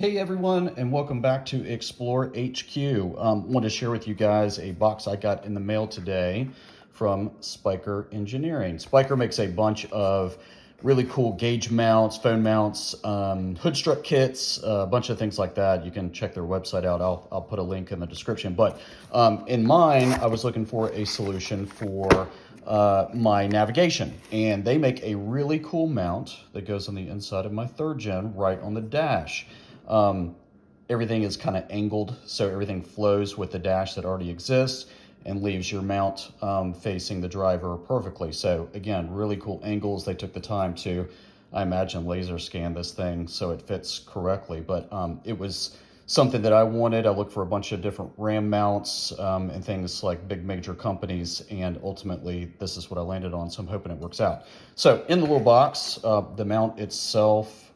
Hey everyone, and welcome back to Explore HQ. Want to share with you guys a box I got in the mail today from Spiker Engineering. Spiker makes a bunch of really cool gauge mounts, phone mounts, hood strut kits, a bunch of things like that. You can check their website out. I'll put a link in the description. But in mine, I was looking for a solution for my navigation, and they make a really cool mount that goes on the inside of my 3rd gen right on the dash. Everything is kind of angled, so everything flows with the dash that already exists and leaves your mount facing the driver perfectly. So again, really cool angles. They took the time to, I imagine, laser scan this thing so it fits correctly. But it was something that I wanted. I looked for a bunch of different RAM mounts and things like big major companies, and ultimately this is what I landed on, so I'm hoping it works out. So in the little box, the mount itself,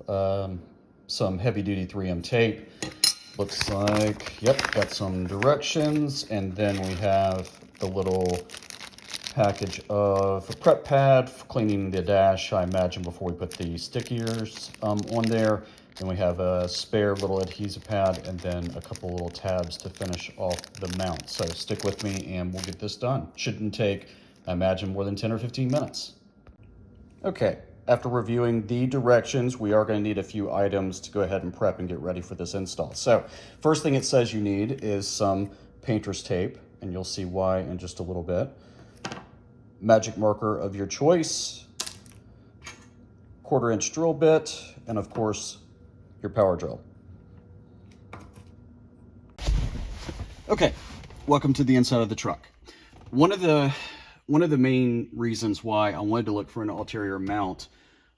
some heavy duty 3M tape. Looks like, yep, got some directions, and then we have the little package of a prep pad for cleaning the dash, I imagine, before we put the stickiers on there. Then we have a spare little adhesive pad, and then a couple little tabs to finish off the mount. So stick with me and we'll get this done. Shouldn't take, I imagine, more than 10 or 15 minutes. Okay, after reviewing the directions, we are going to need a few items to go ahead and prep and get ready for this install. So first thing it says you need is some painter's tape, and you'll see why in just a little bit. Magic marker of your choice, 1/4-inch drill bit, and of course your power drill. Okay, welcome to the inside of the truck. One of the main reasons why I wanted to look for an ulterior mount,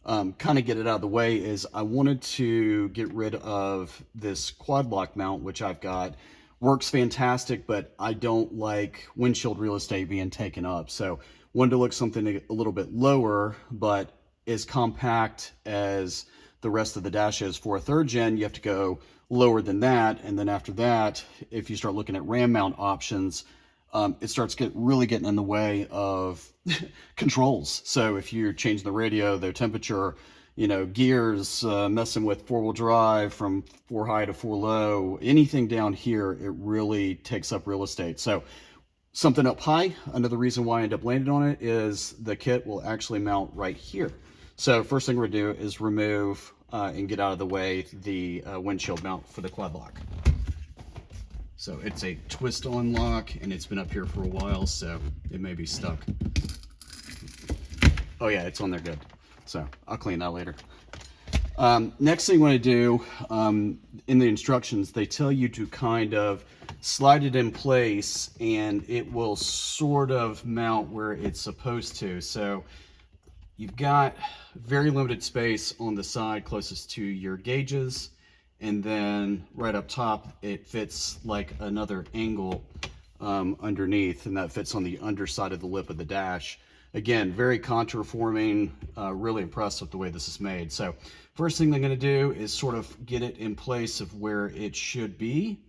kind of get it out of the way, is I wanted to get rid of this quad lock mount, which I've got. Works fantastic, but I don't like windshield real estate being taken up. So wanted to look something a little bit lower, but as compact as the rest of the dash is. For a 3rd gen, you have to go lower than that. And then after that, if you start looking at RAM mount options, it starts really getting in the way of controls. So if you're changing the radio, the temperature, gears, messing with 4-wheel drive from 4 high to 4 low, anything down here, it really takes up real estate. So something up high, another reason why I end up landing on it is the kit will actually mount right here. So first thing we're gonna do is remove and get out of the way the windshield mount for the quad lock. So it's a twist on lock, and it's been up here for a while, so it may be stuck. Oh yeah, it's on there good. So I'll clean that later. Next thing you want to do, in the instructions, they tell you to kind of slide it in place, and it will sort of mount where it's supposed to. So you've got very limited space on the side closest to your gauges. And then right up top, it fits like another angle underneath, and that fits on the underside of the lip of the dash. Again, very contour forming, really impressed with the way this is made. So first thing I'm gonna do is sort of get it in place of where it should be.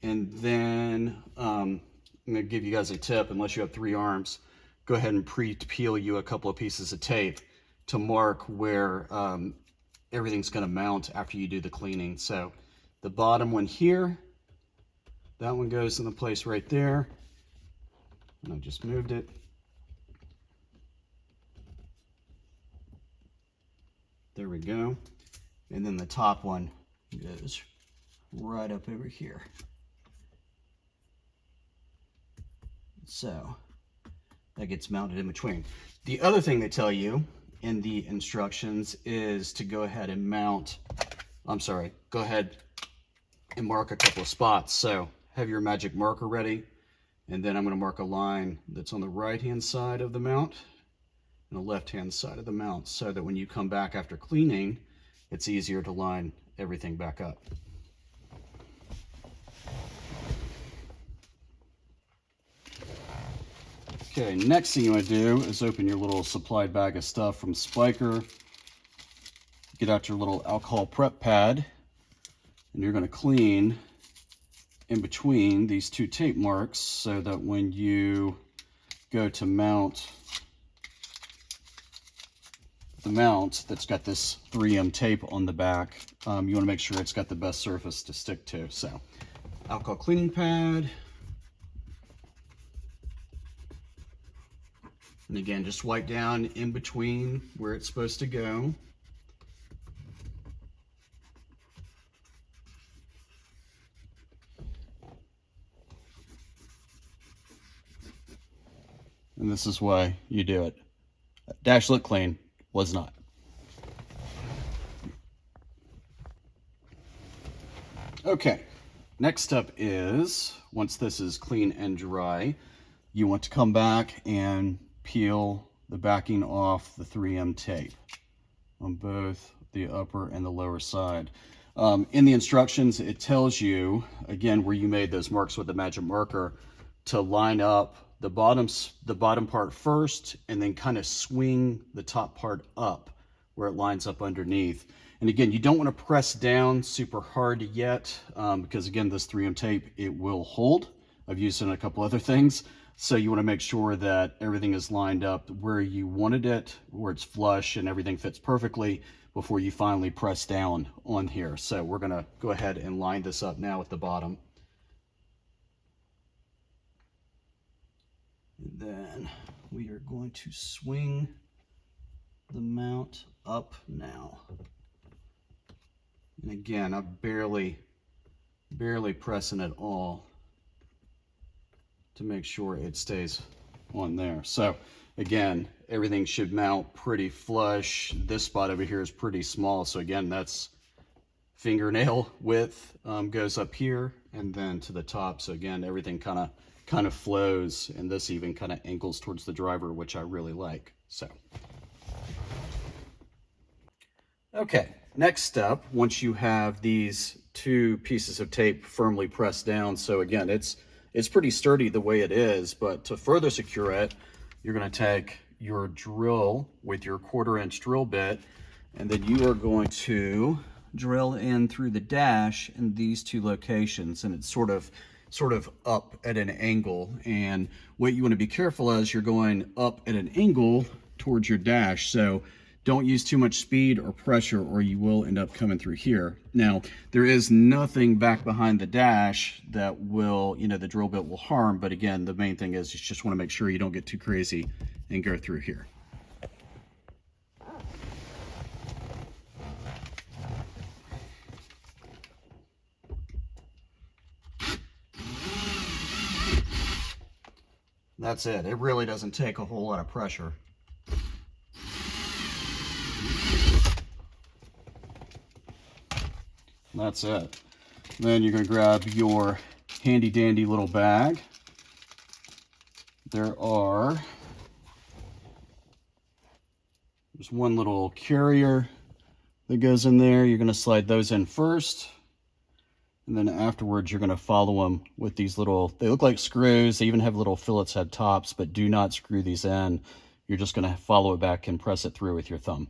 And then I'm gonna give you guys a tip, unless you have 3 arms, go ahead and pre-peel you a couple of pieces of tape to mark where everything's going to mount after you do the cleaning. So the bottom one here, that one goes in the place right there, and I just moved it. There we go. And then the top one goes right up over here. So that gets mounted in between. The other thing they tell you in the instructions is to go ahead and go ahead and mark a couple of spots. So have your magic marker ready, and then I'm going to mark a line that's on the right hand side of the mount and the left hand side of the mount, so that when you come back after cleaning, it's easier to line everything back up. Okay, next thing you want to do is open your little supplied bag of stuff from Spiker. Get out your little alcohol prep pad, and you're going to clean in between these 2 tape marks, so that when you go to mount the mount that's got this 3M tape on the back, you want to make sure it's got the best surface to stick to. So, alcohol cleaning pad. And again, just wipe down in between where it's supposed to go. And this is why you do it. Dash looked clean, was not. Okay, next step is, once this is clean and dry, you want to come back and peel the backing off the 3M tape on both the upper and the lower side. In the instructions, it tells you, again, where you made those marks with the magic marker, to line up the bottom part first and then kind of swing the top part up where it lines up underneath. And again, you don't want to press down super hard yet because again, this 3M tape, it will hold. I've used it in a couple other things. So you want to make sure that everything is lined up where you wanted it, where it's flush and everything fits perfectly before you finally press down on here. So we're going to go ahead and line this up now at the bottom. And then we are going to swing the mount up now. And again, I'm barely pressing it all to make sure it stays on there. So again, everything should mount pretty flush. This spot over here is pretty small. So again, that's fingernail width goes up here and then to the top. So again, everything kind of flows, and this even kind of angles towards the driver, which I really like. So, okay, next step, once you have these two pieces of tape firmly pressed down, so again, it's pretty sturdy the way it is, but to further secure it, you're going to take your drill with your 1/4-inch drill bit, and then you are going to drill in through the dash in these two locations, and it's sort of up at an angle. And what you want to be careful as you're going up at an angle towards your dash, so don't use too much speed or pressure or you will end up coming through here. Now, there is nothing back behind the dash that will, the drill bit will harm, but again, the main thing is you just want to make sure you don't get too crazy and go through here. That's it. It really doesn't take a whole lot of pressure. That's it. Then you're going to grab your handy dandy little bag. There's one little carrier that goes in there. You're going to slide those in first. And then afterwards, you're going to follow them with these little, they look like screws. They even have little Phillips head tops, but do not screw these in. You're just going to follow it back and press it through with your thumb.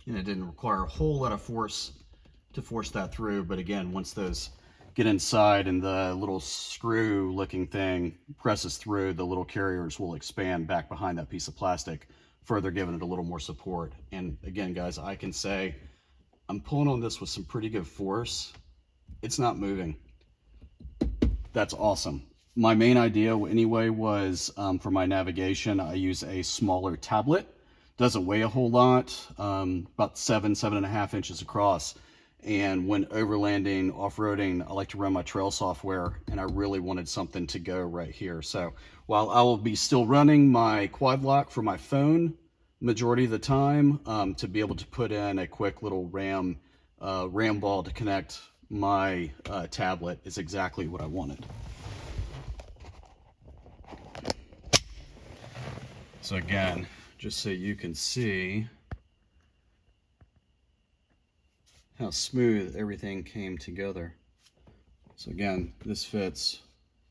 And it didn't require a whole lot of force to force that through, but again, once those get inside and the little screw looking thing presses through, the little carriers will expand back behind that piece of plastic, further giving it a little more support. And again, guys, I can say I'm pulling on this with some pretty good force. It's not moving. That's awesome. My main idea anyway was for my navigation, I use a smaller tablet. Doesn't weigh a whole lot, about 7.5 inches across. And when overlanding, off-roading, I like to run my trail software, and I really wanted something to go right here. So while I will be still running my quad lock for my phone majority of the time, to be able to put in a quick little RAM ball to connect my tablet is exactly what I wanted. So again, just so you can see how smooth everything came together. So again, this fits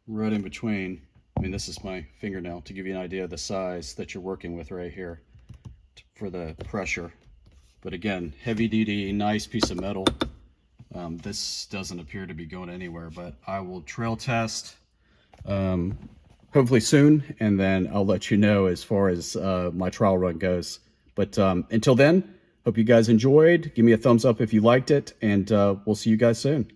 right in between I mean, this is my fingernail to give you an idea of the size that you're working with right here for the pressure. But again, heavy duty, nice piece of metal. This doesn't appear to be going anywhere, but I will trail test hopefully soon, and then I'll let you know as far as my trial run goes. But until then, hope you guys enjoyed. Give me a thumbs up if you liked it, and we'll see you guys soon.